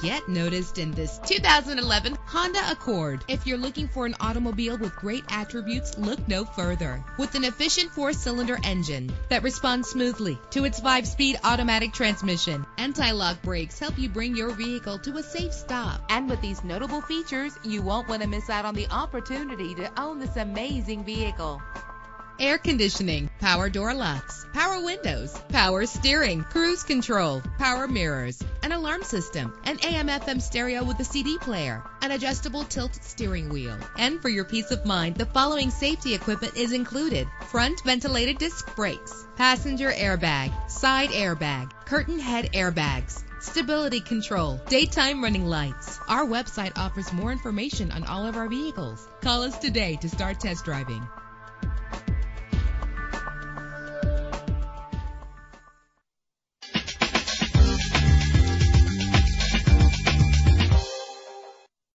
get noticed in this 2011 Honda Accord. If you're looking for an automobile with great attributes, look no further. With an efficient 4-cylinder engine that responds smoothly to its 5-speed automatic transmission, anti-lock brakes help you bring your vehicle to a safe stop. And with these notable features, you won't want to miss out on the opportunity to own this amazing vehicle. Air conditioning, power door locks, power windows, power steering, cruise control, power mirrors, an alarm system, an AM/FM stereo with a CD player, an adjustable tilt steering wheel. And for your peace of mind, the following safety equipment is included: front ventilated disc brakes, passenger airbag, side airbag, curtain head airbags, stability control, daytime running lights. Our website offers more information on all of our vehicles. Call us today to start test driving.